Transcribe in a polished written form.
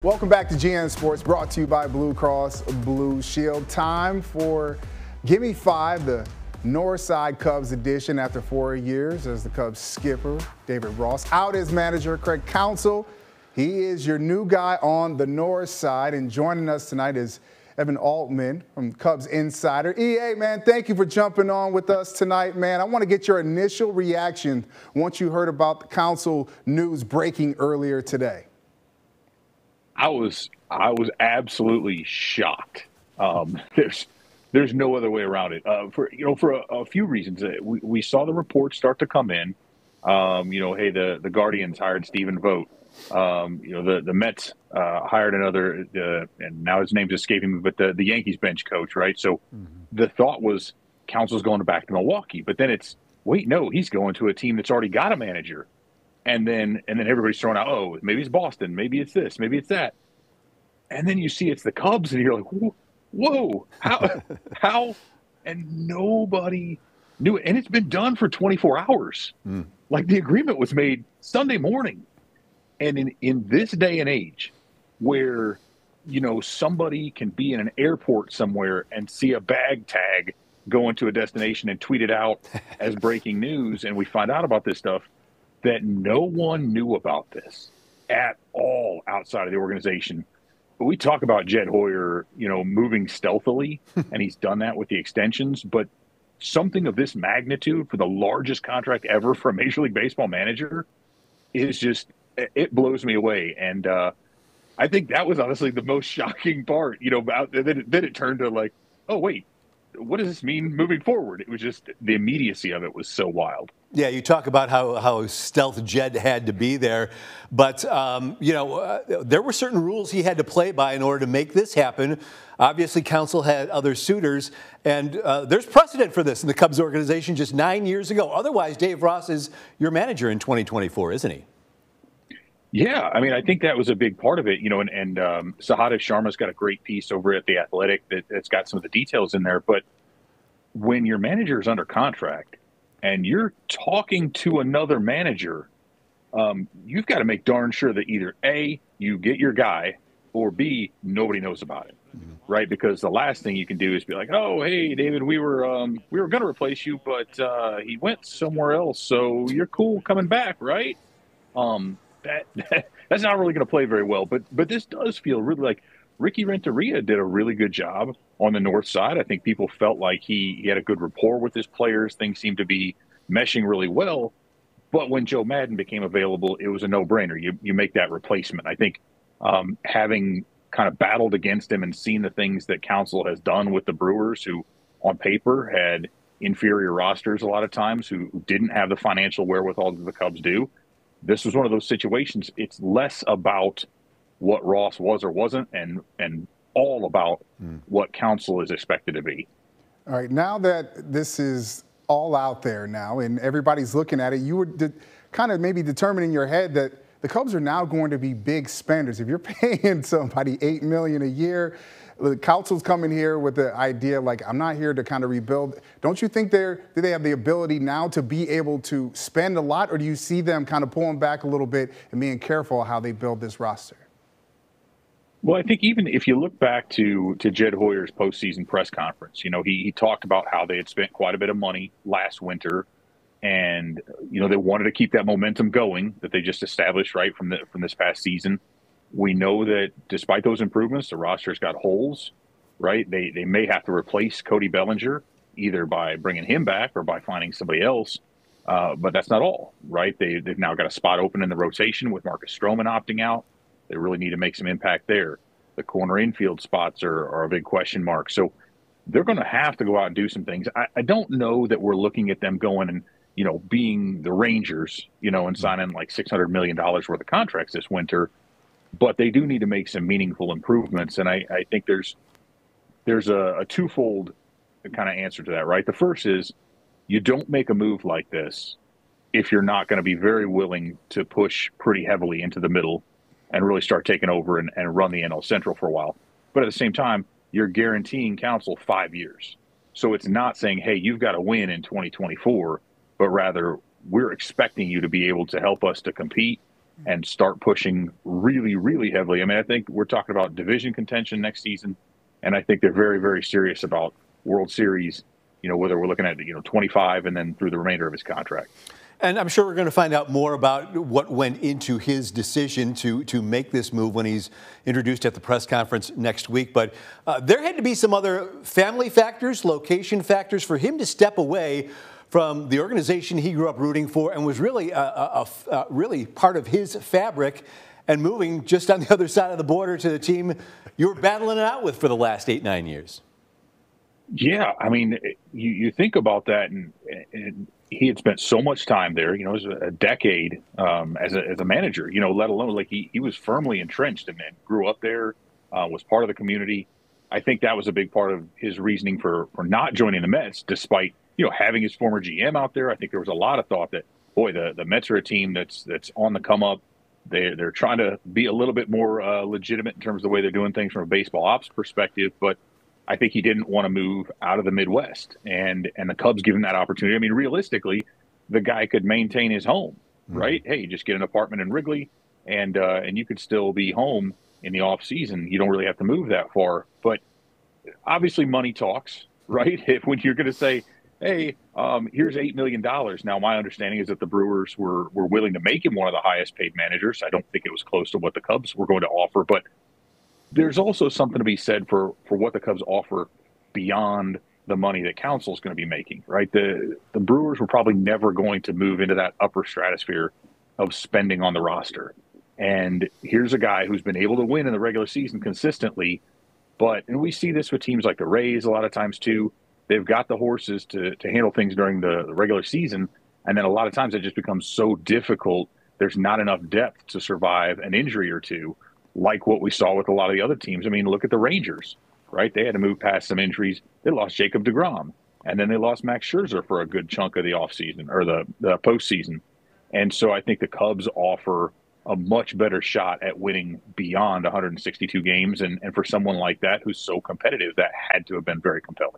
Welcome back to GN Sports, brought to you by Blue Cross Blue Shield. Time for Gimme 5, the Northside Cubs edition after 4 years as the Cubs skipper, David Ross, out as manager, Craig Counsell. He is your new guy on the North Side, and joining us tonight is Evan Altman from Cubs Insider. EA, man, thank you for jumping on with us tonight, man. I want to get your initial reaction once you heard about the Counsell news breaking earlier today. I was absolutely shocked. There's no other way around it. For a few reasons. We saw the reports start to come in. Hey, the Guardians hired Stephen Vogt. The Mets hired another, and now his name's escaping me, but the Yankees bench coach, right? So the thought was Counsell's going back to Milwaukee, but then it's no, he's going to a team that's already got a manager. And then everybody's throwing out, oh, maybe it's Boston, maybe it's this, maybe it's that. And then you see it's the Cubs, and you're like, whoa, how? And nobody knew it. And it's been done for 24 hours. Like, the agreement was made Sunday morning. And in this day and age where, somebody can be in an airport somewhere and see a bag tag going to a destination and tweet it out as breaking news, and we find out about this stuff, that no one knew about this at all outside of the organization. We talk about Jed Hoyer, moving stealthily, and he's done that with the extensions, but something of this magnitude for the largest contract ever for a Major League Baseball manager is just, it blows me away. And I think that was honestly the most shocking part, then it turned to like, oh, wait, what does this mean moving forward? It was just, the immediacy of it was so wild. Yeah, you talk about how stealth Jed had to be there, but there were certain rules he had to play by in order to make this happen. Obviously, Counsell had other suitors, and there's precedent for this in the Cubs organization just 9 years ago. Otherwise, Dave Ross is your manager in 2024, isn't he? Yeah, I mean, I think that was a big part of it, and Sahadev Sharma's got a great piece over at The Athletic that's got some of the details in there. But when your manager is under contract and you're talking to another manager, you've got to make darn sure that either A, you get your guy, or B, nobody knows about it, right? Because the last thing you can do is be like, oh, hey, David, we were going to replace you, but he went somewhere else, so you're cool coming back, right? That's not really going to play very well. But this does feel really like Ricky Renteria did a really good job on the North Side. I think people felt like he had a good rapport with his players. Things seemed to be meshing really well. But when Joe Maddon became available, it was a no-brainer. You make that replacement. I think having kind of battled against him and seen the things that Counsell has done with the Brewers, who on paper had inferior rosters a lot of times, who didn't have the financial wherewithal that the Cubs do, this was one of those situations. It's less about what Ross was or wasn't, and all about what Counsell is expected to be. All right, now that this is all out there now and everybody's looking at it, you were kind of maybe determining in your head that the Cubs are now going to be big spenders. If you're paying somebody $8 million a year, the Counsell's coming here with the idea like, I'm not here to kind of rebuild. Don't you think do they have the ability now to be able to spend a lot, or do you see them kind of pulling back a little bit and being careful how they build this roster? Well, I think even if you look back to Jed Hoyer's postseason press conference, he talked about how they had spent quite a bit of money last winter, and they wanted to keep that momentum going that they just established right from this past season. We know that despite those improvements, the roster's got holes, right? They may have to replace Cody Bellinger either by bringing him back or by finding somebody else. But that's not all, right? They've now got a spot open in the rotation with Marcus Stroman opting out. They really need to make some impact there. The corner infield spots are a big question mark. So they're going to have to go out and do some things. I don't know that we're looking at them going and, being the Rangers, and signing like $600 million worth of contracts this winter. But they do need to make some meaningful improvements. And I think there's a twofold kind of answer to that, right? The first is you don't make a move like this if you're not going to be very willing to push pretty heavily into the middle and really start taking over and run the NL Central for a while. But at the same time, you're guaranteeing Counsell 5 years. So it's not saying, hey, you've got to win in 2024, but rather we're expecting you to be able to help us to compete and start pushing really, really heavily. I mean, I think we're talking about division contention next season, and I think they're very, very serious about World Series, whether we're looking at, 25 and then through the remainder of his contract. And I'm sure we're going to find out more about what went into his decision to make this move when he's introduced at the press conference next week. But there had to be some other family factors, location factors for him to step away from the organization he grew up rooting for and was really really part of his fabric, and moving just on the other side of the border to the team you were battling it out with for the last 8-9 years. Yeah, I mean, you think about that, and he had spent so much time there. It was a decade as a manager. Let alone like he was firmly entrenched and grew up there, was part of the community. I think that was a big part of his reasoning for not joining the Mets, despite having his former GM out there. I think there was a lot of thought that, boy, the Mets are a team that's on the come up. They're trying to be a little bit more legitimate in terms of the way they're doing things from a baseball ops perspective, but I think he didn't want to move out of the Midwest, and the Cubs give him that opportunity. I mean, realistically, the guy could maintain his home, right? Hey, just get an apartment in Wrigley, and you could still be home in the off season. You don't really have to move that far. But obviously, money talks, right? When you're going to say, hey, here's $8 million. Now, my understanding is that the Brewers were willing to make him one of the highest paid managers. I don't think it was close to what the Cubs were going to offer, but there's also something to be said for what the Cubs offer beyond the money that Counsell's going to be making, right? The Brewers were probably never going to move into that upper stratosphere of spending on the roster. And here's a guy who's been able to win in the regular season consistently, and we see this with teams like the Rays a lot of times too. They've got the horses to handle things during the regular season, and then a lot of times it just becomes so difficult. There's not enough depth to survive an injury or two, like what we saw with a lot of the other teams. I mean, look at the Rangers, right? They had to move past some injuries. They lost Jacob deGrom, and then they lost Max Scherzer for a good chunk of the offseason or the postseason. And so I think the Cubs offer a much better shot at winning beyond 162 games. And for someone like that who's so competitive, that had to have been very compelling.